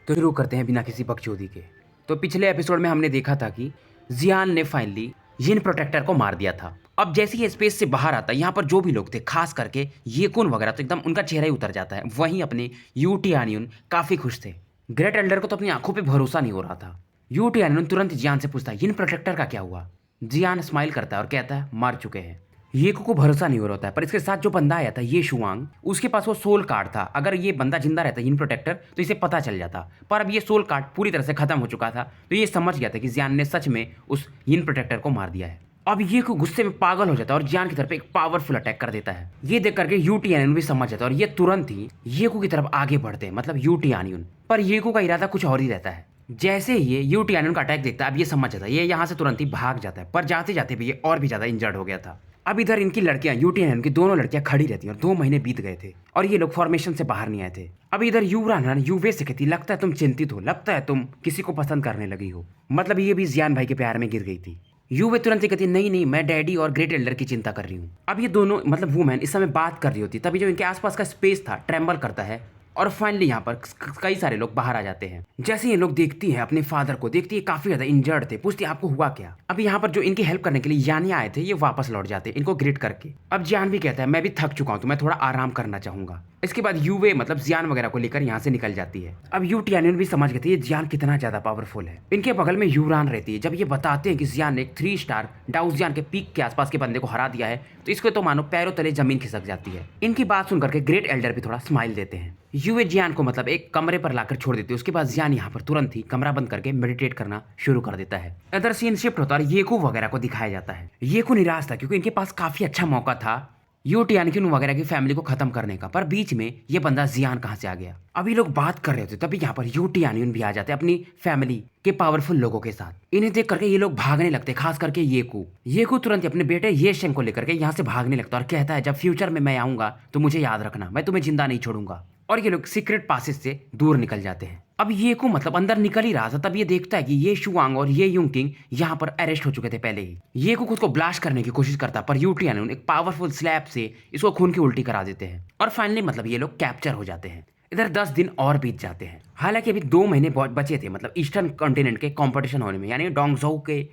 तो शुरू करते हैं बिना किसी बकचोदी के। तो पिछले एपिसोड में हमने देखा था कि जियान ने फाइनली यिन प्रोटेक्टर को मार दिया था। अब जैसे ही स्पेस से बाहर आता है, यहाँ पर जो भी लोग थे खास करके येकुन वगैरह, तो एकदम उनका चेहरा ही उतर जाता है। वहीं अपने यूटियानियन काफी खुश थे। ग्रेट एल्डर को तो अपनी आंखों पे भरोसा नहीं हो रहा था। यूटियानियन तुरंत जियान से पूछता है यिन प्रोटेक्टर का क्या हुआ। जियान स्माइल करता है और कहता है मार चुके हैं। येको को भरोसा नहीं हो रहा होता है, पर इसके साथ जो बंदा आया था ये शुआंग, उसके पास वो सोल कार्ड था। अगर ये बंदा जिंदा रहता यिन प्रोटेक्टर तो इसे पता चल जाता, पर अब ये सोल कार्ड पूरी तरह से खत्म हो चुका था। तो ये समझ गया था कि जियान ने सच में उस यिन प्रोटेक्टर को मार दिया है। अब ये को गुस्से में पागल हो जाता है और जियान की तरफ एक पावरफुल अटैक कर देता है। ये देख करके यूटियानियन भी समझ जाता है और ये तुरंत ही येको की तरफ आगे बढ़ते हैं, मतलब यूटियानियन। पर येको का इरादा कुछ और ही रहता है। जैसे ही ये यूटियानियन का अटैक देखता है, अब ये समझ जाता है, ये यहाँ से तुरंत ही भाग जाता है। पर जाते जाते भी ये और भी ज्यादा इंजर्ड हो गया था। अब इधर इनकी लड़कियां, यूटियानियन की दोनों लड़कियां खड़ी रहती हैं और 2 महीने बीत गए थे और ये लोग फॉर्मेशन से बाहर नहीं आए थे। अब इधर युवरान युवे से कहती, लगता है तुम चिंतित हो, लगता है तुम किसी को पसंद करने लगी हो। मतलब ये भी जियान भाई के प्यार में गिर गई थी। युवे तुरंत ही कहती, नहीं नहीं, मैं डैडी और ग्रेट एल्डर की चिंता कर रही हूँ। अब ये दोनों मतलब वुमेन इस समय बात कर रही होती, तभी जो इनके आसपास का स्पेस था ट्रेम्बल करता है और फाइनली यहाँ पर कई सारे लोग बाहर आ जाते हैं। जैसे ये लोग देखती है अपने फादर को, देखती है काफी ज्यादा इंजर्ड थे, पूछती है आपको हुआ क्या। अब यहाँ पर जो इनकी हेल्प करने के लिए यानिया आए थे ये वापस लौट जाते हैं इनको ग्रीट करके। अब जियान भी कहता है मैं भी थक चुका हूँ, तो मैं थोड़ा आराम करना चाहूंगा। इसके बाद युवे मतलब जियान वगैरह को लेकर यहाँ से निकल जाती है। अब यूटियानियन भी समझ गए थे ये जियान कितना ज्यादा पावरफुल है। इनके बगल में यूरान रहती है। जब ये बताते हैं कि जियान ने एक 3 स्टार डाउजियान के पीक के आसपास के बंदे को हरा दिया है, तो इसको तो मानो पैरों तले जमीन खिसक जाती है। इनकी बात सुनकर के ग्रेट एल्डर भी थोड़ा स्माइल देते हैं। युवे जियान को मतलब एक कमरे पर लाकर छोड़ देती है। उसके बाद जियान यहाँ पर तुरंत ही कमरा बंद करके मेडिटेट करना शुरू कर देता है। अदर सीन शिफ्ट होता है और येको वगैरह को दिखाया जाता है। येको निराश था क्योंकि इनके पास काफी अच्छा मौका था यूटियानियन वगैरह की फैमिली को खत्म करने का, पर बीच में ये बंदा जियान कहां से आ गया। अभी लोग बात कर रहे थे तभी यहाँ पर यूटियानियन भी आ जाते हैं अपनी फैमिली के पावरफुल लोगों के साथ। इन्हें देख करके ये लोग भागने लगते, खास करके येको तुरंत अपने बेटे ये शेंग को लेकर के यहाँ से भागने लगता और कहता है जब फ्यूचर में मैं आऊंगा तो मुझे याद रखना, मैं तुम्हें जिंदा नहीं छोड़ूंगा। और ये लोग सीक्रेट पासेज से दूर निकल जाते हैं। अब येको मतलब अंदर निकल ही रहा था, तब ये देखता है कि ये शुआंग और ये युंकिंग यहाँ पर अरेस्ट हो चुके थे पहले ही। येको खुद को ब्लास्ट करने की कोशिश करता, पर यूटियानियन एक पावरफुल स्लैब से इसको खून की उल्टी करा देते हैं और फाइनली मतलब ये लोग कैप्चर हो जाते हैं। इधर 10 दिन और बीत जाते हैं। हालांकि अभी 2 महीने बचे थे, मतलब ईस्टर्न कॉन्टिनेंट के कंपटीशन होने में, यानी डोंगझोउ के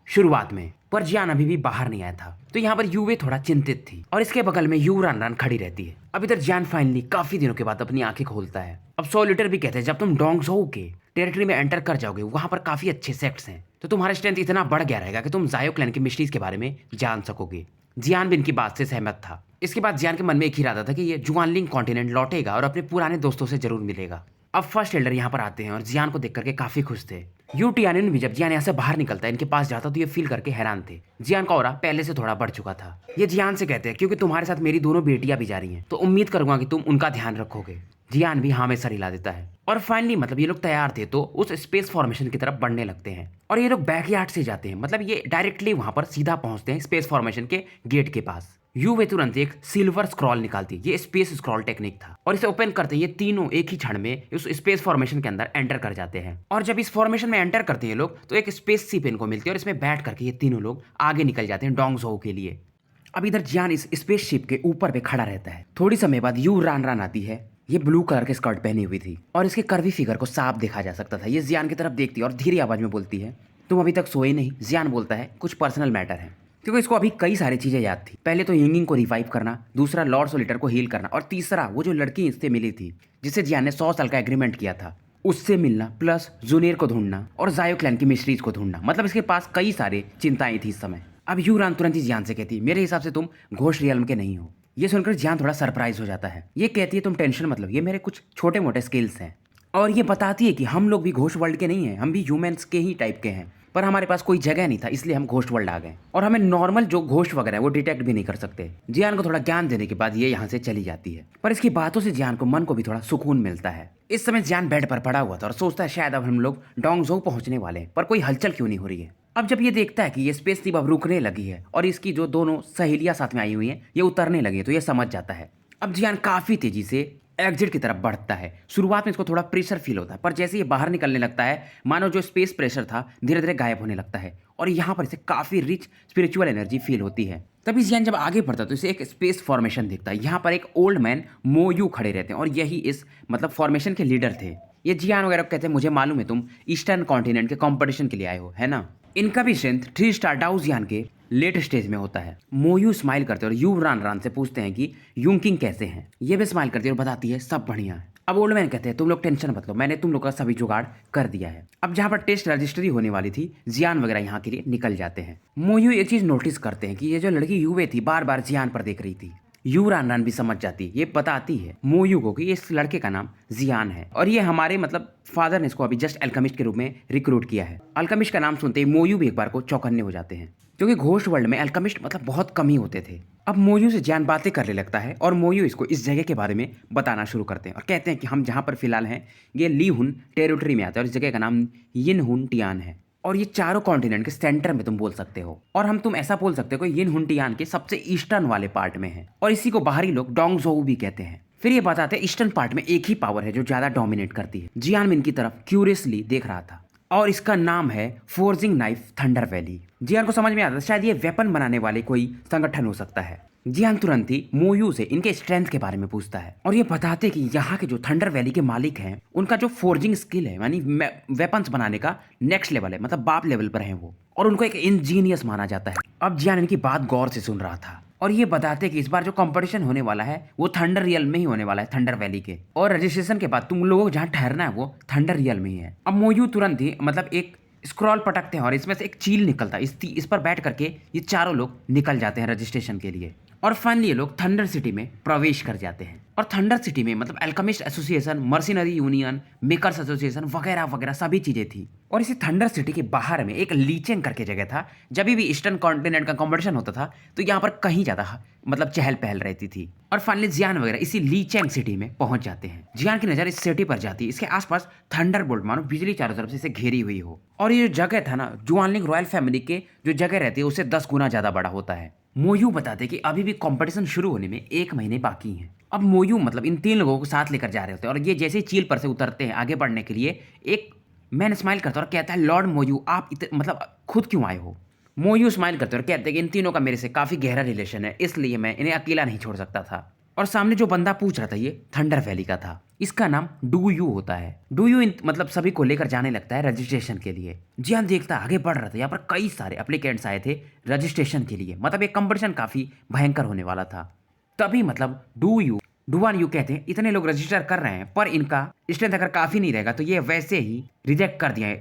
शुरुआत में। पर जियान अभी भी बाहर नहीं आया था, तो यहाँ पर युवे थोड़ा चिंतित थी और इसके बगल में यूरान खड़ी रहती है। अब इधर जियान फाइनली काफी दिनों के बाद अपनी आंखें खोलता है। अब सोलिटर भी कहते हैं जब तुम डोंगझोउ के टेरिटरी में एंटर कर जाओगे, वहां पर काफी अच्छे सेक्ट्स हैं, तो तुम्हारा स्ट्रेंथ इतना बढ़ गया रहेगा कि तुम जायो क्लैन की मिस्ट्रीज के बारे में जान सकोगे। जियान भी इनकी बात से सहमत था। इसके बाद जियान के मन में एक ही इरादा था कि ये जुआनलिंग कॉन्टिनेंट लौटेगा और अपने पुराने दोस्तों से जरूर मिलेगा। अब फर्स्ट एल्डर यहाँ पर आते हैं और जियान को देख करके काफी खुश थे। यूटियानियन भी जब जियान यहाँ से बाहर निकलता है, इनके पास जाता, तो ये फील करके हैरान थे। जियान का ऑरा पहले से थोड़ा बढ़ चुका था। ये जियान से कहते हैं क्योंकि तुम्हारे साथ मेरी दोनों बेटियां भी जा रही हैं, तो उम्मीद करूंगा कि तुम उनका ध्यान रखोगे। जियान भी हाँ में सर हिला देता है और फाइनली मतलब ये लोग तैयार थे तो उस स्पेस फॉर्मेशन की तरफ बढ़ने लगते हैं। और ये लोग बैकयार्ड से जाते हैं, मतलब ये डायरेक्टली वहां पर सीधा पहुंचते हैं स्पेस फॉर्मेशन के गेट के पास। युवे तुरंत एक सिल्वर स्क्रॉल निकालती है, ये स्पेस स्क्रॉल टेक्निक था, और इसे ओपन करते हैं ये तीनों एक ही क्षण में उस स्पेस फॉर्मेशन के अंदर एंटर कर जाते हैं। और जब इस फॉर्मेशन में एंटर करते हैं लोग, तो एक स्पेस शिप इनको मिलती है और इसमें बैठ करके ये तीनों लोग आगे निकल जाते हैं डोंगझोउ के लिए। अब इधर जियान इस स्पेस शिप के ऊपर पे खड़ा रहता है। थोड़ी समय बाद यूरान आती है। ये ब्लू कलर के स्कर्ट पहनी हुई थी और इसके कर्वी फिगर को साफ देखा जा सकता था। ये जियान की तरफ देखती है और धीरे आवाज में बोलती है तुम अभी तक सोए नहीं। जियान बोलता है कुछ पर्सनल मैटर है, क्योंकि इसको अभी कई सारी चीजें याद थी। पहले तो यिंगिंग को रिवाइव करना, दूसरा लॉर्ड सोलिटर को हील करना, और तीसरा वो जो लड़की इससे मिली थी जिससे जियान ने 100 साल का एग्रीमेंट किया था, उससे मिलना, प्लस जूनियर को ढूंढना और जायो क्लैन की मिस्ट्रीज को ढूंढना। मतलब इसके पास कई सारे चिंताएं थी इस समय। अब यूरान तुरंत ही जियान से कहती है मेरे हिसाब से तुम घोष रियल्म के नहीं हो। ये सुनकर जियान थोड़ा सरप्राइज हो जाता है। ये कहती है तुम टेंशन मत लो, ये मेरे कुछ छोटे मोटे स्किल्स हैं। और ये बताती है कि हम लोग भी घोष वर्ल्ड के नहीं हैं, हम भी ह्यूमंस के ही टाइप के हैं, पर हमारे पास कोई जगह नहीं था, इसलिए हम घोस्ट वर्ल्ड आ गए और हमें नॉर्मल जो घोस्ट वगैरह है वो डिटेक्ट भी नहीं कर सकते। जियान को थोड़ा ज्ञान देने के बाद ये यहाँ से चली जाती है, पर इसकी बातों से जियान को मन को भी थोड़ा सुकून मिलता है। इस समय जियान बेड पर पड़ा हुआ था और सोचता है शायद अब हम लोग डोंगझोउ पहुंचने वाले हैं, पर कोई हलचल क्यों नहीं हो रही है। अब जब ये देखता है कि ये स्पेस शिप अब रुकने लगी है और इसकी जो दोनों सहेलियां साथ में आई हुई हैं ये उतरने लगी है, तो ये समझ जाता है। अब जियान काफी तेजी से एग्जिट की तरफ बढ़ता है। शुरुआत में इसको थोड़ा प्रेशर फील होता है, पर जैसे ये बाहर निकलने लगता है मानो जो स्पेस प्रेशर था धीरे धीरे गायब होने लगता है और यहाँ पर इसे काफी रिच स्पिरिचुअल एनर्जी फील होती है। तभी जियान जब आगे बढ़ता है तो इसे एक स्पेस फॉर्मेशन दिखता है। यहाँ पर एक ओल्ड मैन मोयू खड़े रहते हैं और यही इस मतलब फॉर्मेशन के लीडर थे। ये जियान वगैरह कहते हैं मुझे मालूम है तुम ईस्टर्न कॉन्टिनेंट के कंपटीशन के लिए आए हो, है ना। इनका भी स्ट्रेंथ 3 स्टार डाउ जियान के लेट स्टेज में होता है। मोयू स्माइल करते हैं और यू रान रान से पूछते हैं कि यूंकिंग कैसे हैं। ये भी स्माइल करती है और बताती है सब बढ़िया है। अब ओल्ड मैन कहते हैं तुम लोग टेंशन मत लो, मैंने तुम लोग का सभी जुगाड़ कर दिया है। अब जहाँ पर टेस्ट रजिस्ट्री होने वाली थी, जियान वगैरह यहाँ के लिए निकल जाते हैं। मोयू एक चीज नोटिस करते हैं कि ये जो लड़की यूवे थी बार बार जियान पर देख रही थी। यू रान रान भी समझ जाती है, ये बताती है मोयू को कि इस लड़के का नाम जियान है और ये हमारे मतलब फादर ने इसको अभी जस्ट अल्केमिस्ट के रूप में रिक्रूट किया है। अल्केमिस्ट का नाम सुनते ही मोयू भी एक बार को चौकन्ने हो जाते हैं, क्योंकि घोस्ट वर्ल्ड में अल्केमिस्ट मतलब बहुत कम ही होते थे। अब मोयू से जियान बातें करने लगता है और मोयू इसको इस जगह के बारे में बताना शुरू करते हैं और कहते हैं कि हम जहाँ पर फिलहाल हैं ये ली हुन टेरिटरी में आता है और इस जगह का नाम यिन हुन टियान है और ये चारों कॉन्टिनेंट के सेंटर में तुम बोल सकते हो। और तुम ऐसा बोल सकते हो कि यिन हुन टियान के सबसे ईस्टर्न वाले पार्ट में है और इसी को बाहरी लोग डोंगजोऊ भी कहते हैं। फिर ये बताते हैं ईस्टर्न पार्ट में एक ही पावर है जो ज्यादा डोमिनेट करती है। जियान इनकी तरफ क्यूरियसली देख रहा था और इसका नाम है फोर्जिंग नाइफ थंडर वैली। जियान को समझ में आता है शायद ये वेपन बनाने वाले कोई संगठन हो सकता है। जियान तुरंत ही मोयू से इनके स्ट्रेंथ के बारे में पूछता है और ये बताते कि यहाँ के जो थंडर वैली के मालिक हैं उनका जो फोर्जिंग स्किल है यानी वेपन्स बनाने का नेक्स्ट लेवल है, मतलब बाप लेवल पर है वो, और उनको एक इंजीनियस माना जाता है। अब जियान इनकी बात गौर से सुन रहा था और ये बताते कि इस बार जो कंपटीशन होने वाला है वो थंडर रियल में ही होने वाला है, थंडर वैली के, और रजिस्ट्रेशन के बाद तुम लोगों को जहाँ ठहरना है वो थंडर रियल में ही है। अब मोयू तुरंत ही मतलब एक स्क्रॉल पटकते हैं और इसमें से एक चील निकलता है। इस पर बैठ करके ये चारों लोग निकल जाते हैं रजिस्ट्रेशन के लिए और फाइनली ये लोग थंडर सिटी में प्रवेश कर जाते हैं। और थंडर सिटी में मतलब alchemist association, mercenary union, makers association वगैरह वगैरह सभी चीजें थी। और इसी थंडर सिटी के बाहर में एक लीचेंग करके जगह था। जब भी ईस्टर्न कॉन्टिनेंट का कंपटीशन होता था तो यहाँ पर कहीं ज्यादा मतलब चहल पहल रहती थी। और फाइनली जियान वगैरह इसी लीचेंग सिटी में पहुंच जाते हैं। जियान की नजर इस सिटी पर जाती है, इसके आसपास थंडर बोल्ट मानो बिजली चारों तरफ से इसे घेरी हुई हो। और ये जो जगह था ना, जुआनलिंग रॉयल फैमिली के जो जगह रहती है उससे 10 गुना ज्यादा बड़ा होता है। मोयू बताते कि अभी भी कंपटीशन शुरू होने में 1 महीने बाकी हैं। अब मोयू मतलब इन 3 लोगों को साथ लेकर जा रहे होते हैं और ये जैसे ही चील पर से उतरते हैं आगे बढ़ने के लिए, एक मैन स्माइल करता है और कहता है लॉर्ड मोयू आप मतलब खुद क्यों आए हो। मोयू स्माइल करते हैं और कहते हैं कि इन तीनों का मेरे से काफी गहरा रिलेशन है, इसलिए मैं इन्हें अकेला नहीं छोड़ सकता था। और सामने जो बंदा पूछ रहा था ये थंडर वैली का था। इसका नाम डू यू होता है। डू यू मतलब सभी को लेकर जाने लगता है रजिस्ट्रेशन के लिए। जियान देखता आगे बढ़ रहा था, यहाँ पर कई सारे एप्लीकेंट्स आए थे रजिस्ट्रेशन के लिए, मतलब एक कंपटीशन काफी भयंकर होने वाला था। तभी मतलब डुआन यू कहते हैं इतने लोग रजिस्टर कर रहे हैं पर इनका स्ट्रेंथ अगर काफी नहीं रहेगा तो ये वैसे ही रिजेक्ट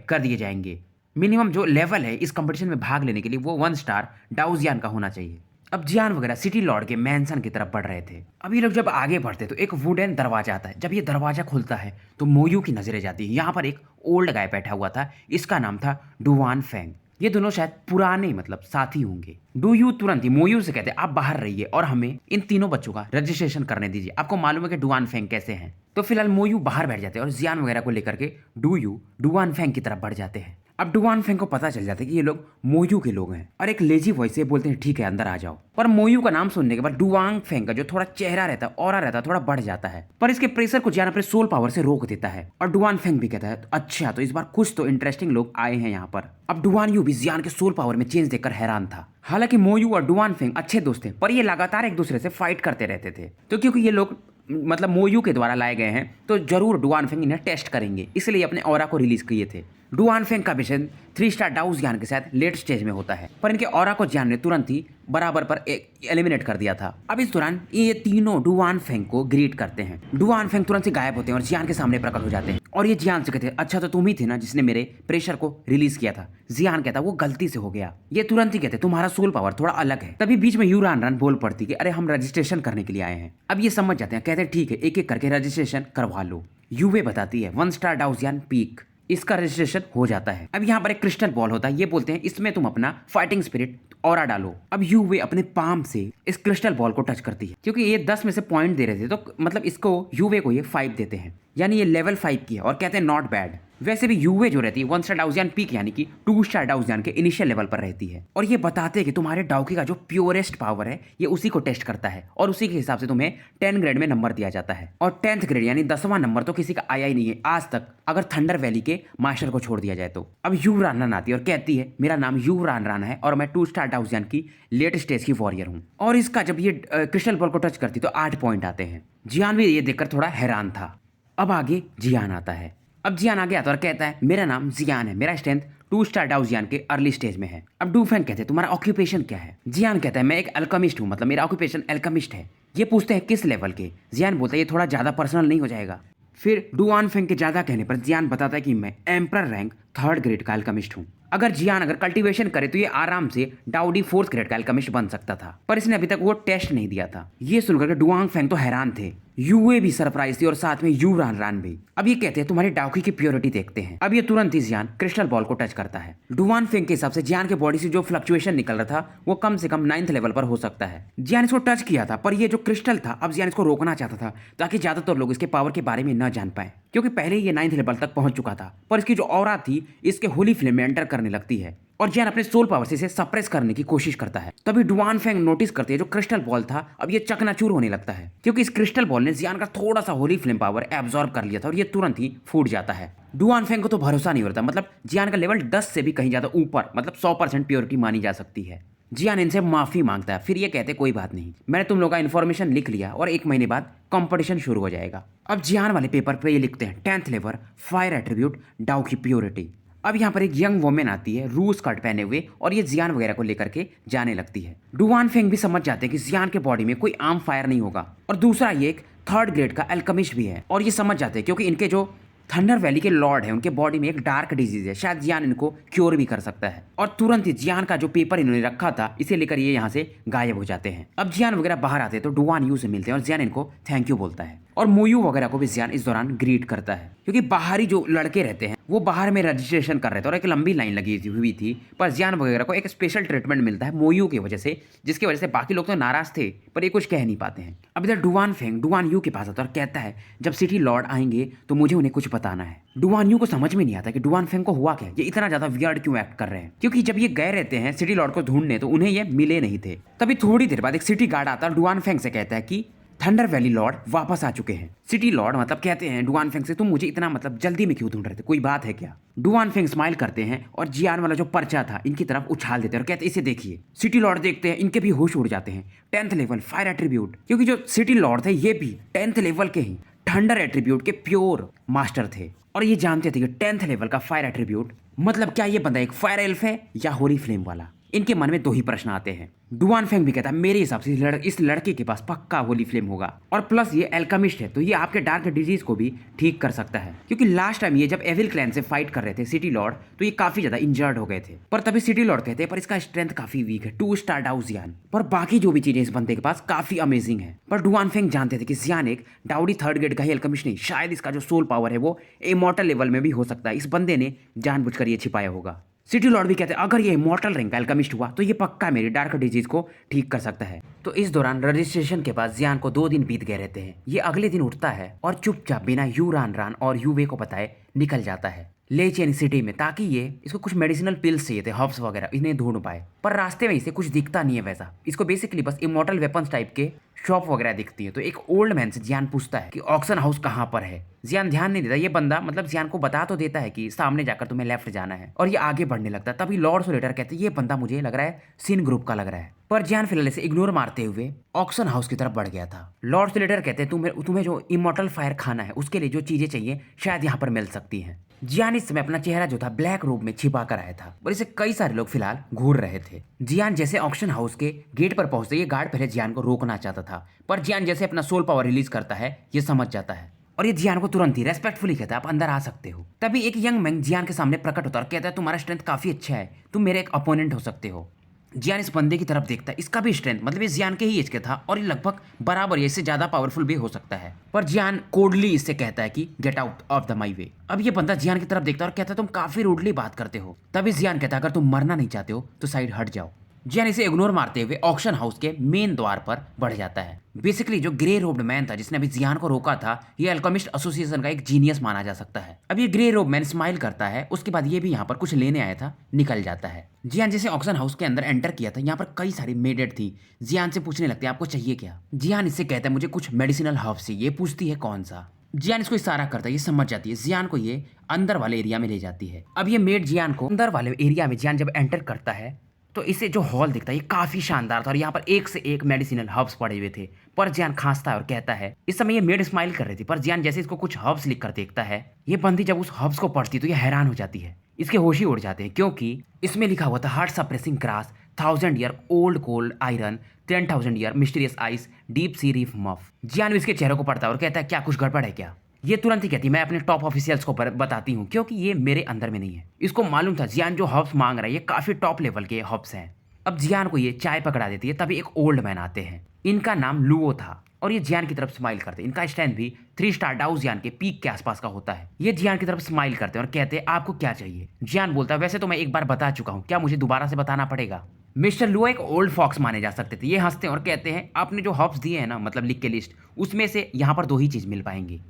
कर दिए जाएंगे। मिनिमम जो लेवल है इस कंपटीशन में भाग लेने के लिए वो 1 स्टार डाउ जियान का होना चाहिए। अब जियान वगैरह सिटी लॉर्ड के मैंसन की तरफ बढ़ रहे थे। अब ये लोग जब आगे बढ़ते तो एक वुडन दरवाजा आता है। जब ये दरवाजा खुलता है तो मोयू की नजरें जाती है। यहाँ पर एक ओल्ड गाय बैठा हुआ था, इसका नाम था डुआन फेंग। ये दोनों शायद पुराने मतलब साथी होंगे। डू यू तुरंत ही मोयू से कहते आप बाहर रहिए और हमें इन तीनों बच्चों का रजिस्ट्रेशन करने दीजिए, आपको मालूम है कि डुआन फेंग कैसे हैं। तो फिलहाल मोयू बाहर बैठ जाते हैं और जियान वगैरह को लेकर के डुआन फेंग की तरफ बढ़ जाते हैं। अब डुआन फेंग को पता चल जाता है कि ये लोग मोयू के लोग हैं और एक लेजी वॉइस से बोलते हैं ठीक है अंदर आ जाओ। पर मोयू का नाम सुनने के बाद डुआन फेंग का जो थोड़ा चेहरा रहता है, ऑरा रहता है, थोड़ा बढ़ जाता है, पर इसके प्रेशर को जियान अपने सोल पावर से रोक देता है। और डुआन फेंग भी कहता है अच्छा तो इस बार कुछ तो इंटरेस्टिंग लोग आए हैं यहाँ पर। अब डुआन यू भी जियान के सोल पावर में चेंज देखकर हैरान था। हालांकि मोयू और डुआन फेंग अच्छे दोस्त थे पर ये लगातार एक दूसरे से फाइट करते रहते थे। तो क्योंकि ये लोग मतलब मोयू के द्वारा लाए गए हैं तो जरूर डुआन फेंग इन्हें टेस्ट करेंगे, इसलिए अपने ऑरा को रिलीज किए थे। डुआन फेंग का मिशन 3 स्टार डाउ जियान के साथ लेट स्टेज में होता है, पर इनके ऑरा को जियान ने तुरंत ही बराबर पर एलिमिनेट कर दिया था। अब इस दौरान ये तीनों डुआन फेंग को ग्रीट करते हैं। डुआन फेंग तुरंत से गायब होते हैं और जियान के सामने प्रकट हो जाते हैं और ये जियान से कहते हैं अच्छा तो तुम ही थे ना जिसने मेरे प्रेशर को रिलीज किया था। जियान कहता वो गलती से हो गया। ये तुरंत ही कहते तुम्हारा सोल पावर थोड़ा अलग है। तभी बीच में यू रान रान बोल पड़ती कि अरे हम रजिस्ट्रेशन करने के लिए आए हैं। अब ये समझ जाते हैं, कहते हैं ठीक है एक एक करके रजिस्ट्रेशन करवा लो। यूवे बताती है 1 स्टार डाउ जियान पीक, इसका रजिस्ट्रेशन हो जाता है। अब यहाँ पर एक क्रिस्टल बॉल होता है, ये बोलते हैं इसमें तुम अपना फाइटिंग स्पिरिट ऑरा डालो। अब यूवे अपने पाम से इस क्रिस्टल बॉल को टच करती है। क्योंकि ये 10 में से पॉइंट दे रहे थे तो मतलब इसको यूवे को ये 5 देते हैं, यानी ये लेवल 5 की है और कहते हैं नॉट बैड। वैसे भी यूवे जो रहती है 1 स्टार डाउ जियान पीक यानी कि 2 स्टार डाउ जियान के इनिशियल लेवल पर रहती है। और ये बताते हैं कि तुम्हारे डाउकी का जो प्योरेस्ट पावर है ये उसी को टेस्ट करता है और उसी के हिसाब से तुम्हें 10 ग्रेड में नंबर दिया जाता है। और 10th ग्रेड यानी 10वां नंबर तो किसी का आया ही नहीं है आज तक, अगर थंडर वैली के मास्टर को छोड़ दिया जाए तो। अब यू रान रान आती है और कहती है मेरा नाम यू रान रान है और मैं 2 स्टार डाउ जियान की लेट स्टेज की वॉरियर हूँ। और इसका जब ये क्रिस्टल बॉल को टच करती तो 8 पॉइंट आते हैं। जियान भी ये देखकर थोड़ा हैरान था। अब आगे जियान आता है। अब जियान आगे आता है और कहता है मेरा नाम जियान है, मेरा स्ट्रेंथ 2 स्टार डाउ जियान के अर्ली स्टेज में है। अब डूफेंग कहते हैं तुम्हारा ऑक्यूपेशन क्या है? जियान कहता है मैं एक अल्केमिस्ट हूँ, मतलब मेरा ऑक्यूपेशन अल्केमिस्ट है। ये पूछते हैं किस लेवल के? जियान बोलता है ये थोड़ा ज्यादा पर्सनल नहीं हो जाएगा? फिर डुआन फेंग के ज्यादा कहने पर जियान बताता है कि मैं एम्परर रैंक 3rd ग्रेड का अल्केमिस्ट हूँ। अगर जियान कल्टीवेशन करे तो ये आराम से डाउडी 4th ग्रेड का अल्केमिस्ट बन सकता था, पर इसने अभी तक वो टेस्ट नहीं दिया था। ये सुनकर के डुआंग फेंग तो हैरान थे, यूए भी सरप्राइज थी और साथ में यू रान रान भी। अब ये कहते हैं तुम्हारी डाउकी की प्योरिटी देखते हैं। अब ये तुरंत ही जियान क्रिस्टल बॉल को टच करता है। डुआन फेंग के हिसाब से जियान के बॉडी से जो फ्लक्चुएशन निकल रहा था वो कम से कम 9th लेवल पर हो सकता है। जियान इसको टच किया था, पर ये जो क्रिस्टल था अब जियान इसको रोकना चाहता था ताकि ज्यादातर लोग इसके पावर के बारे में न जान पाए, क्योंकि पहले ही ये 9th लेवल तक पहुंच चुका था। पर इसकी जो ऑरा थी इसके होली फ्लेम में एंटर करने लगती है और जियान अपने सोल पावर से इसे सप्रेस करने की कोशिश करता है। तभी डुआन फेंग नोटिस करते हैं जो क्रिस्टल बॉल था अब ये चकनाचूर होने लगता है, क्योंकि इस क्रिस्टल बॉल ने जियान का थोड़ा सा होली फ्लेम पावर एब्जॉर्ब कर लिया था और ये तुरंत ही फूट जाता है। डुआन फेंग को तो भरोसा नहीं होता, मतलब जियान का लेवल 10 से भी कहीं ज्यादा ऊपर, मतलब 100% प्योरिटी मानी जा सकती है। जियान इनसे माफी मांगता है, फिर ये कहते कोई बात नहीं, मैंने तुम लोग का इन्फॉर्मेशन लिख लिया और 1 महीने बाद कंपटीशन शुरू हो जाएगा। अब जियान वाले पेपर पे ये लिखते हैं 10th लेवल फायर एट्रीब्यूट डाउ की प्योरिटी। अब यहाँ पर एक यंग वोमेन आती है रूस स्कर्ट पहने हुए और ये जियान वगैरह को लेकर के जाने लगती है। डुआन फेंग भी समझ जाते हैं कि जियान के बॉडी में कोई आम फायर नहीं होगा और दूसरा ये एक 3rd ग्रेड का अल्केमिस्ट भी है, और ये समझ जाते हैं क्योंकि इनके जो थंडर वैली के लॉर्ड है उनके बॉडी में एक डार्क डिजीज है, शायद जियान इनको क्योर भी कर सकता है। और तुरंत ही जियान का जो पेपर इन्होंने रखा था इसे लेकर ये यहाँ से गायब हो जाते हैं। अब जियान वगैरह बाहर आते हैं तो डुआन यू से मिलते हैं और जियान इनको थैंक यू बोलता है और मोयू वगैरह को भी जियान इस दौरान ग्रीट करता है, क्योंकि बाहरी जो लड़के रहते हैं वो बाहर में रजिस्ट्रेशन कर रहे थे और एक लंबी लाइन लगी हुई थी, पर जियान वगैरह को एक स्पेशल ट्रीटमेंट मिलता है मोयू की वजह से, जिसकी वजह से बाकी लोग तो नाराज थे पर ये कुछ कह नहीं पाते हैं। अब इधर डुआन फेंग डुआन यू के पास आता है और कहता है जब सिटी लॉर्ड आएंगे तो मुझे उन्हें कुछ बताना है। डुआन यू को समझ में नहीं आता कि डुआन फेंग को हुआ क्या, ये इतना ज्यादा वियर्ड क्यों एक्ट कर रहे हैं, क्योंकि जब ये गए रहते हैं सिटी लॉर्ड को ढूंढने तो उन्हें ये मिले नहीं थे। तभी थोड़ी देर बाद एक सिटी गार्ड आता है डुआन फेंग से कहता है कि थंडर वैली लॉर्ड वापस आ चुके हैं। सिटी लॉर्ड मतलब कहते हैं डुआन फेंग से तुम मुझे इतना मतलब जल्दी में क्यों ढूंढ रहे थे, कोई बात है क्या? डुआन फेंग स्माइल करते हैं और जियान वाला जो पर्चा था इनकी तरफ उछाल देते हैं और कहते हैं इसे देखिए। सिटी लॉर्ड देखते हैं इनके भी होश उड़ जाते हैं। 10th लेवल फायर एट्रीब्यूट, क्योंकि जो सिटी लॉर्ड थे ये भी 10th लेवल के ही थंडर एट्रीब्यूट के प्योर मास्टर थे और ये जानते थे कि 10th लेवल का फायर एट्रीब्यूट मतलब क्या ये बंदा एक फायर एल्फ है या होली फ्लेम वाला। इनके मन में 2 ही प्रश्न आते हैं। डुआन फेंग भी कहता है मेरे हिसाब से इस लड़के के पास पक्का होली फ्लेम होगा और प्लस ये एल्केमिस्ट है तो ये आपके डार्क डिजीज को भी ठीक कर सकता है, क्योंकि लास्ट टाइम ये जब एविल क्लैन से फाइट कर रहे थे सिटी लॉर्ड तो ये काफी ज्यादा इंजर्ड हो गए थे। पर तभी सिटी लॉर्ड कहते हैं पर इसका स्ट्रेंथ काफी वीक है, 2 स्टार डाउ जियान, पर बाकी जो भी चीजें इस बंदे के पास काफी अमेजिंग है। पर डुआन फेंग जानते थे कि जियान एक डाउडी 3rd ग्रेड का ही एल्केमिस्ट नहीं, शायद इसका जो सोल पावर है वो इमॉर्टल लेवल में भी हो सकता है। इस बंदे ने जानबूझकर ये छिपाया होगा। सिटी लॉर्ड भी कहते हैं अगर ये इमॉर्टल रैंक का अल्केमिस्ट हुआ तो ये पक्का मेरी डार्क डिजीज को ठीक कर सकता है। तो इस दौरान रजिस्ट्रेशन के बाद जियान को 2 दिन बीत गए रहते हैं। ये अगले दिन उठता है और चुपचाप बिना यू रान रान और यूवे को बताए निकल जाता है ले चेन सिटी में, ताकि ये इसको कुछ मेडिसिनल पिल्स चाहिए थे, हर्ब्स वगैरह, इन्हें ढूंढ पाए। पर रास्ते में इसे कुछ दिखता नहीं है वैसा, इसको बेसिकली बस इमॉर्टल वेपन्स टाइप के शॉप वगैरह दिखती है। तो एक ओल्ड मैन से जियान पूछता है कि ऑक्शन हाउस कहाँ पर है। जियान ध्यान नहीं देता, ये बंदा मतलब जियान को बता तो देता है कि सामने जाकर तुम्हें लेफ्ट जाना है और ये आगे बढ़ने लगता है। तभी लॉर्ड सोलेटर कहते हैं ये बंदा मुझे लग रहा है सिन ग्रुप का लग रहा है, पर जियान फिलहाल इसे इग्नोर मारते हुए ऑक्शन हाउस की तरफ बढ़ गया था। लॉर्ड सोलेटर कहते हैं तुम्हें जो इमॉर्टल फायर खाना है उसके लिए जो चीजें चाहिए शायद यहाँ पर मिल सकती हैं। जियान इस समय अपना चेहरा जो था ब्लैक रूप में छिपा कर आया था और इसे कई सारे लोग फिलहाल घूर रहे थे। जियान जैसे ऑक्शन हाउस के गेट पर पहुंचते ये गार्ड पहले जियान को रोकना चाहता था, पर जियान जैसे अपना सोल पावर रिलीज करता है ये समझ जाता है और ये जियान को तुरंत ही रेस्पेक्टफुली कहता है आप अंदर आ सकते हो। तभी एक यंग मैन जियान के सामने प्रकट होता है और कहता है तुम्हारा स्ट्रेंथ काफी अच्छा है, तुम मेरे एक अपोनेंट हो सकते हो। जियान इस बंदे की तरफ देखता है, इसका भी स्ट्रेंथ मतलब ये जियान के ही एज के था और ये लगभग बराबर इससे ज्यादा पावरफुल भी हो सकता है। पर जियान कोडली इससे कहता है कि get out of the my way. अब ये बंदा जियान की तरफ देखता है और कहता है तुम काफी रूडली बात करते हो। तभी जियान कहता है अगर तुम मरना नहीं चाहते हो तो साइड हट जाओ। जियान इसे इग्नोर मारते हुए ऑक्शन हाउस के मेन द्वार पर बढ़ जाता है। बेसिकली जो ग्रे रोब्ड मैन था जिसने अभी जियान को रोका था ये अल्केमिस्ट एसोसिएशन का एक जीनियस माना जा सकता है। अब ये ग्रे रोब मैन स्माइल करता है, उसके बाद ये भी यहाँ पर कुछ लेने आया था, निकल जाता है। जियान जैसे ऑक्शन हाउस के अंदर एंटर किया था यहाँ पर कई सारी मेडेड थी। जियान से पूछने लगते हैं आपको चाहिए क्या। जियान इससे कहता है मुझे कुछ मेडिसिनल हर्ब्स चाहिए। ये पूछती है कौन सा। जियान इसको इशारा करता है, ये समझ जाती है। जियान को ये अंदर वाले एरिया में ले जाती है। अब ये मेड जियान को अंदर वाले एरिया में जियान जब एंटर करता है तो इसे जो हॉल दिखता है ये काफी शानदार था और यहाँ पर एक से एक मेडिसिनल हर्ब्स पड़े हुए थे। पर जियान खांसता है और कहता है, इस समय ये मेड स्माइल कर रही थी, पर जियान जैसे इसको कुछ हर्ब्स लिख कर देखता है, ये बंदी जब उस हर्ब्स को पढ़ती तो ये हैरान हो जाती है। इसके होश ही उड़ जाते हैं क्योंकि इसमें लिखा हुआ था heart suppressing grass, 1000 year old cold iron, 10,000 year mysterious ice, deep sea reef muff. Jian इसके चेहरे को पढ़ता है और कहता है, क्या कुछ गड़बड़ है क्या? ये तुरंत ही कहती, मैं अपने टॉप ऑफिशियल्स को बताती हूँ क्योंकि ये मेरे अंदर में नहीं है। इसको मालूम था जियान जो हर्ब्स मांग रहा है ये काफी टॉप लेवल के हर्ब्स हैं। अब जियान को ये चाय पकड़ा देती है, तभी एक ओल्ड मैन आते हैं। इनका नाम लुओ था और ये जियान की तरफ स्माइल करते हैं। इनका स्टैंड भी 3 स्टार डाउ जियान के पीक के आसपास का होता है। ये जियान की तरफ स्माइल करते हैं और कहते हैं, आपको क्या चाहिए? जियान बोलता है, वैसे तो मैं एक बार बता चुका हूँ, क्या मुझे दोबारा से बताना पड़ेगा? मिस्टर लुओ एक ओल्ड फॉक्स माने जा सकते थे। ये हंसते हैं और कहते हैं, आपने जो हर्ब्स दिए हैं ना, मतलब लिख के लिस्ट, उसमें से यहाँ पर 2 ही चीज मिल पाएंगी।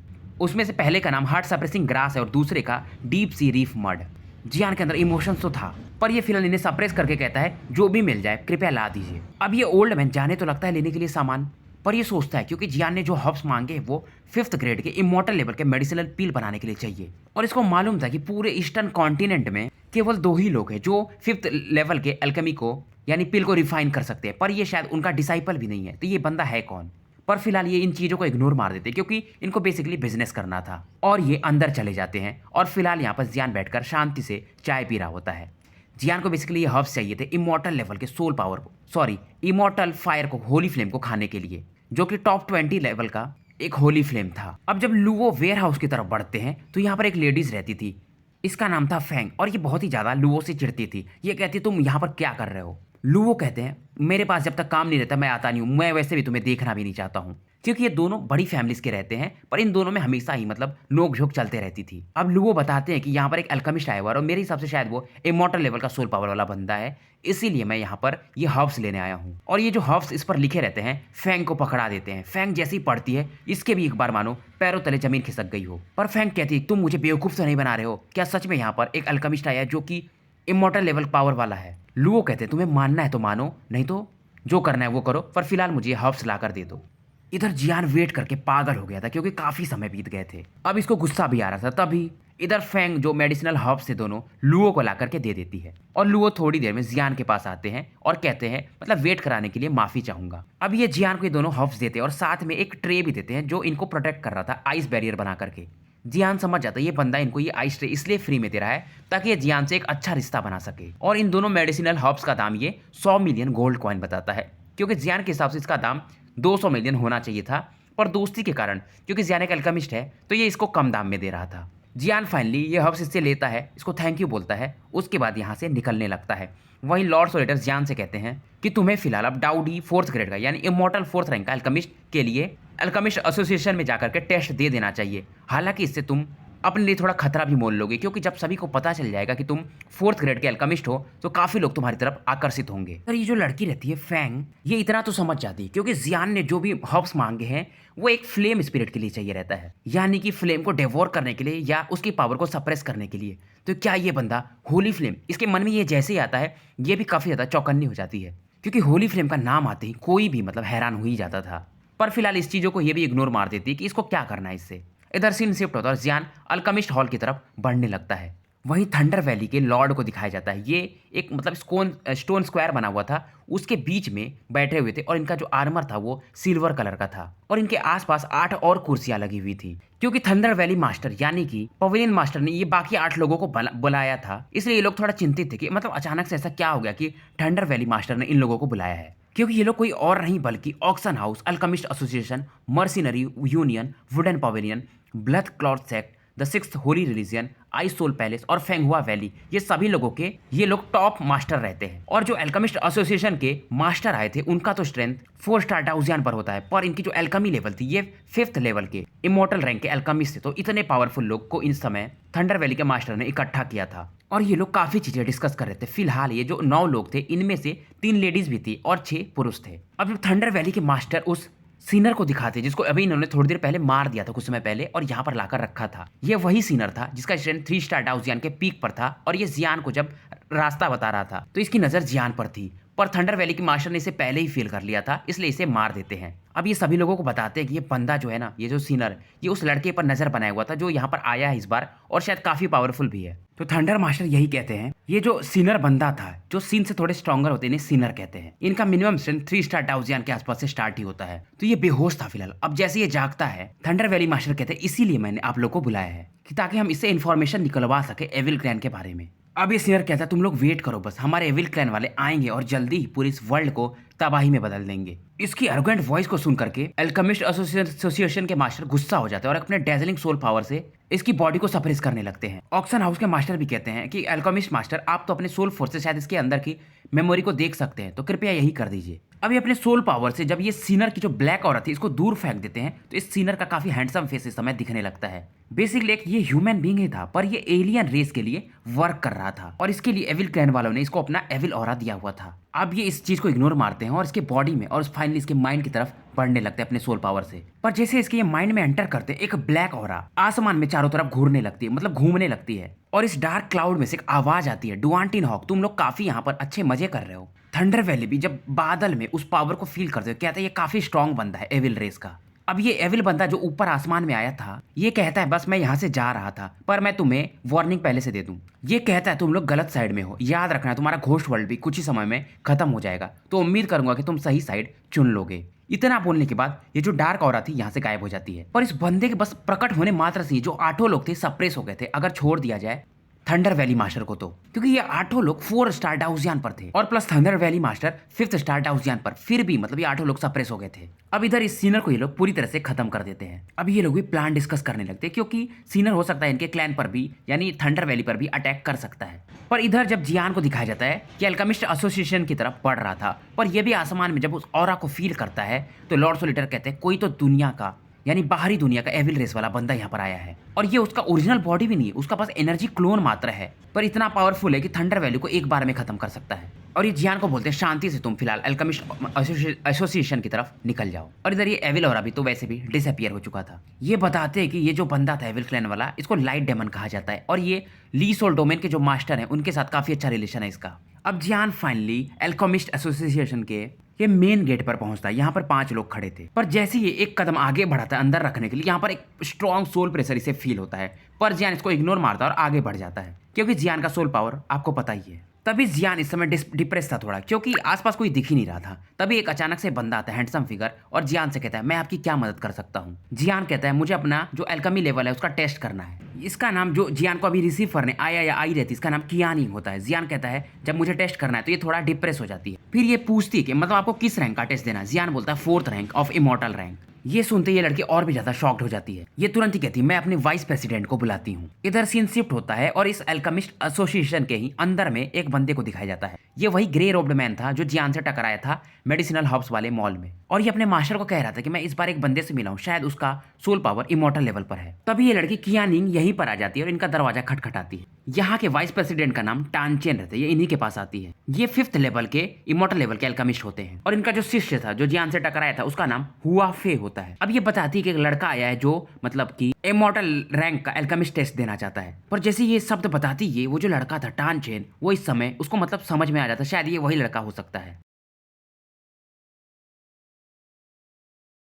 उसमें से पहले का नाम हार्ट सप्रेसिंग ग्रास है और दूसरे का डीप सी रीफ मड। जियान के अंदर इमोशंस तो था, पर ये फिलहाल इन्हें सप्रेस करके कहता है, जो भी मिल जाए कृपया ला दीजिए। अब ये ओल्ड मैन जाने तो लगता है लेने के लिए सामान, पर ये सोचता है क्योंकि जियान ने जो हर्ब्स मांगे वो 5th ग्रेड के इमॉर्टल लेवल के मेडिसिनल पील बनाने के लिए चाहिए। और इसको मालूम था कि पूरे ईस्टर्न कॉन्टिनेंट में केवल 2 ही लोग हैं जो 5th लेवल के अल्केमी को यानी पील को रिफाइन कर सकते हैं, पर ये शायद उनका डिसाइपल भी नहीं है। तो ये बंदा है कौन? पर फिलहाल ये इन चीज़ों को इग्नोर मार देते क्योंकि इनको बेसिकली बिजनेस करना था। और ये अंदर चले जाते हैं और फिलहाल यहाँ पर जियान बैठकर शांति से चाय पी रहा होता है। जियान को बेसिकली ये हर्ब्स चाहिए थे इमॉर्टल लेवल के सोल पावर को, सॉरी इमॉर्टल फायर को, होली फ्लेम को खाने के लिए, जो कि टॉप 20 लेवल का एक होली फ्लेम था। अब जब लुओ वेयर हाउस की तरफ बढ़ते हैं तो यहाँ पर एक लेडीज रहती थी, इसका नाम था फेंग, और ये बहुत ही ज्यादा लुओ से चिढ़ती थी। ये कहती, तुम यहाँ पर क्या कर रहे हो? लुओ कहते हैं, मेरे पास जब तक काम नहीं रहता मैं आता नहीं हूँ, मैं वैसे भी तुम्हें देखना भी नहीं चाहता हूँ। क्योंकि ये दोनों बड़ी फैमिलीज के रहते हैं, पर इन दोनों में हमेशा ही मतलब नोक झोंक चलते रहती थी। अब लुओ बताते हैं कि यहाँ पर एक अल्केमिस्ट आया हुआ है और मेरे हिसाब से शायद वो इमॉर्टल लेवल का सोल पावर वाला बंदा है, इसीलिए मैं यहाँ पर ये हर्ब्स लेने आया हूँ। और ये जो हर्ब्स इस पर लिखे रहते हैं फैंग को पकड़ा देते हैं। फैंग जैसे ही पढ़ती है इसके भी एक बार मानो पैरों तले जमीन खिसक गई हो। पर फैंग कहती है, तुम मुझे बेवकूफ तो नहीं बना रहे हो? क्या सच में यहाँ पर एक अल्केमिस्ट आया है जो कि इमॉर्टल लेवल पावर वाला है? लुओ कहते हैं, तुम्हें मानना है तो मानो, नहीं तो जो करना है वो करो, पर फिलहाल मुझे हर्ब्स ला कर दे दो। इधर जियान वेट करके पागल हो गया था क्योंकि काफी समय बीत गए थे। अब इसको गुस्सा भी आ रहा था, तभी इधर फैंग जो मेडिसिनल हर्ब्स थे दोनों लुओ को ला करके दे देती है। और लुओ थोड़ी देर में जियान के पास आते हैं और कहते हैं, मतलब वेट कराने के लिए माफी चाहूंगा। अब ये जियान को ये दोनों हर्ब्स देते हैं और साथ में एक ट्रे भी देते हैं जो इनको प्रोटेक्ट कर रहा था आइस बैरियर बना करके। जियान समझ जाता है ये बंदा इनको ये आइस ट्रे इसलिए फ्री में दे रहा है ताकि ये जियान से एक अच्छा रिश्ता बना सके। और इन दोनों मेडिसिनल हर्ब्स का दाम ये 100 मिलियन गोल्ड कॉइन बताता है, क्योंकि जियान के हिसाब से इसका दाम 200 मिलियन होना चाहिए था, पर दोस्ती के कारण क्योंकि जियान एक अल्केमिस्ट है तो ये इसको कम दाम में दे रहा था। जियान फाइनली ये हर्ब्स इससे लेता है, इसको थैंक यू बोलता है, उसके बाद यहाँ से निकलने लगता है। वहीं लॉर्ड सोलेटर जियान से कहते हैं कि तुम्हें फिलहाल अब डाउडी 4th ग्रेड का यानी इमॉर्टल 4th रैंक का अल्केमिस्ट के लिए अल्केमिस्ट एसोसिएशन में जाकर के टेस्ट दे देना चाहिए। हालांकि इससे तुम अपने लिए थोड़ा खतरा भी मोल लोगे, क्योंकि जब सभी को पता चल जाएगा कि तुम 4th ग्रेड के अल्केमिस्ट हो तो काफी लोग तुम्हारी तरफ आकर्षित होंगे। और ये जो लड़की रहती है फैंग, ये इतना तो समझ जाती है क्योंकि जियान ने जो भी हर्ब्स मांगे हैं वो एक फ्लेम स्पिरिट के लिए चाहिए रहता है, यानी कि फ्लेम को डेवोर करने के लिए या उसकी पावर को सप्रेस करने के लिए। तो क्या ये बंदा होली फ्लेम, इसके मन में ये जैसे ही आता है ये भी काफी ज्यादा चौकन्नी हो जाती है, क्योंकि होली फ्लेम का नाम आते ही कोई भी मतलब हैरान हो ही जाता था। पर फिलहाल इस चीजों को ये भी इग्नोर मार देती है कि इसको क्या करना है इससे। इधर सीन शिफ्ट होता है और जियान अल्केमिस्ट हॉल की तरफ बढ़ने लगता है। वहीं थंडर वैली के लॉर्ड को दिखाया जाता है। ये एक मतलब स्टोन स्क्वायर बना हुआ था, उसके बीच में बैठे हुए थे और इनका जो आर्मर था वो सिल्वर कलर का था और इनके आसपास 8 और कुर्सियां लगी हुई थी, क्योंकि थंडर वैली मास्टर यानी कि पवेलियन मास्टर ने ये बाकी 8 लोगों को बुलाया था। इसलिए ये लोग थोड़ा चिंतित थे कि मतलब अचानक से ऐसा क्या हो गया कि थंडर वैली मास्टर ने इन लोगों को बुलाया है, क्योंकि ये लोग कोई और नहीं बल्कि auction house, alchemist association, mercenary union, wooden pavilion, blood cloth sect, the 6th holy religion, ice soul palace और फेंगहुआ वैली, ये सभी लोगों के ये लोग टॉप मास्टर रहते हैं। और जो अल्केमिस्ट एसोसिएशन के मास्टर आए थे उनका तो स्ट्रेंथ 4 स्टार डाउजियन पर होता है, पर इनकी जो अल्केमी लेवल थी ये 5th लेवल के इमॉर्टल रैंक के अल्केमिस्ट थे। तो इतने पावरफुल लोग को इन समय थंडर वैली के मास्टर ने इकट्ठा किया था और ये लोग काफी चीजें डिस्कस कर रहे थे। फिलहाल ये जो 9 लोग थे इनमें से 3 लेडीज भी थी और 6 पुरुष थे। अब थंडर वैली के मास्टर उस सीनर को दिखाते जिसको अभी इन्होंने थोड़ी देर पहले मार दिया था कुछ समय पहले और यहाँ पर लाकर रखा था। ये वही सीनर था जिसका स्ट्रेंथ 3 स्टार डाउ जियान के पीक पर था और ये जियान को जब रास्ता बता रहा था तो इसकी नजर जियान पर थी, पर थंडर वैली के मास्टर ने इसे पहले ही फील कर लिया था, इसलिए इसे मार देते हैं। अब ये सभी लोगों को बताते हैं कि ये बंदा जो है ना, ये जो सीनर, ये उस लड़के पर नजर बनाया हुआ था जो यहाँ पर आया है इस बार और शायद काफी पावरफुल भी है। तो थंडर मास्टर यही कहते हैं, ये जो सीनर बंदा था जो सीन से थोड़े स्ट्रॉन्गर होते हैं इन्हें सीनर कहते हैं। इनका मिनिमम स्ट्रेंथ 3 स्टार डाउजियन के आसपास से स्टार्ट ही होता है। तो ये बेहोश था फिलहाल। अब जैसे ये जागता है, थंडर वैली मास्टर कहते हैं इसीलिए मैंने आप लोग को बुलाया है कि ताकि हम इससे इन्फॉर्मेशन निकलवा सके एविल क्लैन के बारे में। अब ये सीनियर कहता है तुम लोग वेट करो, बस हमारे एविल क्लैन वाले आएंगे और जल्दी ही पूरे इस वर्ल्ड को तबाही में बदल देंगे। इसकी एरोगेंट वॉइस को सुन करके अल्केमिस्ट एसोसिएशन के मास्टर गुस्सा हो जाते हैं और अपने डेजलिंग सोल पावर से इसकी बॉडी को सप्रेस करने लगते हैं। ऑक्शन हाउस के मास्टर भी कहते हैं कि अल्केमिस्ट मास्टर आप तो अपने सोल फोर्स से शायद इसके अंदर की मेमोरी को देख सकते हैं, तो कृपया यही कर दीजिए। अब ये अपने सोल पावर से जब ये सीनर की जो ब्लैक औरत थी इसको दूर फेंक देते हैं तो इस सीनर का काफी हैंडसम फेस इस समय दिखने लगता है। बेसिकली एक ये ह्यूमन बीइंग ही था पर ये एलियन रेस के लिए वर्क कर रहा था और इसके लिए एविल क्लैन वालों ने इसको अपना एविल ऑरा दिया हुआ था। अब ये इस चीज को इग्नोर मारते हैं और इसके बॉडी में और फाइनली इसके माइंड की तरफ बढ़ने लगते हैं अपने सोल पावर से। पर जैसे इसके ये माइंड में एंटर करते हैं एक ब्लैक ऑरा आसमान में चारों तरफ घूरने लगती है, मतलब घूमने लगती है और इस डार्क क्लाउड में से एक आवाज आती है, डुआंटिन हॉक तुम लोग काफी यहाँ पर अच्छे मजे कर रहे हो। थंडर वैली भी जब बादल में उस पावर को फील करते हो कहता है ये काफी स्ट्रॉन्ग बंदा है एविल रेस का। अब ये एविल बंदा जो ऊपर आसमान में आया था ये कहता है बस मैं यहाँ से जा रहा था पर मैं तुम्हें वार्निंग पहले से दे दूं। ये कहता है तुम लोग गलत साइड में हो, याद रखना तुम्हारा घोस्ट वर्ल्ड भी कुछ ही समय में खत्म हो जाएगा, तो उम्मीद करूंगा कि तुम सही साइड चुन लोगे। इतना बोलने के बाद ये जो डार्क ऑरा थी यहाँ से गायब हो जाती है। पर इस बंदे के बस प्रकट होने मात्र से जो 8 लोग थे सप्रेस हो गए थे अगर छोड़ दिया जाए थंडर वैली मास्टर को, तो क्योंकि ये 8 लोग 4 स्टार डाउजियन पर थे और plus thunder valley master 5th star Daojian पर, फिर भी मतलब ये 8 लोग सप्रेस हो गए थे। अब इधर इस सीनर को ये लोग पूरी तरह से खत्म कर देते हैं। अब ये लोग भी प्लान डिस्कस करने लगते हैं क्योंकि सीनर हो सकता है इनके क्लैन पर भी यानी थंडर वैली पर भी अटैक कर सकता है। पर इधर जब जियान को दिखाया जाता है कि अल्केमिस्ट एसोसिएशन की तरफ बढ़ रहा था पर यह भी आसमान में जब उस ऑरा को फील करता है तो लॉर्ड सोलिटर कहते हैं कोई तो दुनिया का यानी बाहरी दुनिया का एविल रेस वाला बंदा यहाँ पर आया है और ये उसका ओरिजिनल बॉडी भी नहीं है, उसका पास एनर्जी क्लोन मात्र है पर इतना पावरफुल है कि थंडर वैली को एक बार में खत्म कर सकता है। और ये जियान को बोलते हैं शांति से तुम फिलहाल अल्केमिस्ट एसोसिएशन की तरफ निकल जाओ। और इधर ये एविल ऑरा भी तो वैसे भी डिसअपियर हो चुका था। ये बताते हैं कि ये जो बंदा था एविल क्लैन वाला इसको लाइट डेमन कहा जाता है और ये ली सोल डोमेन के जो मास्टर हैं उनके साथ काफी अच्छा रिलेशन है इसका। अब जियान फाइनली अल्केमिस्ट एसोसिएशन के ये मेन गेट पर पहुंचता है। यहाँ पर 5 लोग खड़े थे पर जैसे ये एक कदम आगे बढ़ाता है अंदर रखने के लिए यहाँ पर एक स्ट्रॉन्ग सोल प्रेशर इसे फील होता है पर जियान इसको इग्नोर मारता है और आगे बढ़ जाता है क्योंकि जियान का सोल पावर आपको पता ही है। तभी जियान इस समय डिप्रेस था थोड़ा क्योंकि आसपास कोई दिख ही नहीं रहा था। तभी एक अचानक से बंदा आता है हैंडसम फिगर और जियान से कहता है मैं आपकी क्या मदद कर सकता हूँ। जियान कहता है मुझे अपना जो एल्केमी लेवल है उसका टेस्ट करना है। इसका नाम जो जियान को अभी रिसीव करने आया या आई रहती इसका नाम कियान ही होता है। जियान कहता है जब मुझे टेस्ट करना है तो ये थोड़ा डिप्रेस हो जाती है। फिर ये पूछती है कि मतलब आपको किस रैंक का टेस्ट देना है। जियान बोलता है 4th rank of immortal rank. ये सुनते ये लड़की और भी ज्यादा शॉक्ड हो जाती है। ये तुरंत ही कहती है मैं अपने वाइस प्रेसिडेंट को बुलाती हूँ। इधर सीन शिफ्ट होता है और इस अल्केमिस्ट एसोसिएशन के ही अंदर में एक बंदे को दिखाया जाता है। ये वही ग्रे रोब्ड मैन था जो जियान से टकराया था मेडिसिनल हर्ब्स वाले मॉल में और ये अपने मास्टर को कह रहा था कि मैं इस बार एक बंदे से मिला हूँ, शायद उसका सोल पावर इमॉर्टल लेवल पर है। तभी ये लड़की कियानिंग यहीं पर आ जाती है और इनका दरवाजा खटखटाती है। यहाँ के वाइस प्रेसिडेंट का नाम टानचेन रहता है, ये इन्हीं के पास आती है। ये 5th लेवल के इमॉर्टल लेवल के अल्केमिस्ट होते हैं और इनका जो शिष्य था जो जियान से टकराया था उसका नाम हुआ फे होता है। अब ये बताती है कि एक लड़का आया है जो मतलब कि इमॉर्टल रैंक का अल्केमिस्ट टेस्ट देना चाहता है। पर जैसे ये शब्द बताती है वो जो लड़का था टानचेन वो इस समय उसको मतलब समझ में आ जाता है शायद ये वही लड़का हो सकता है।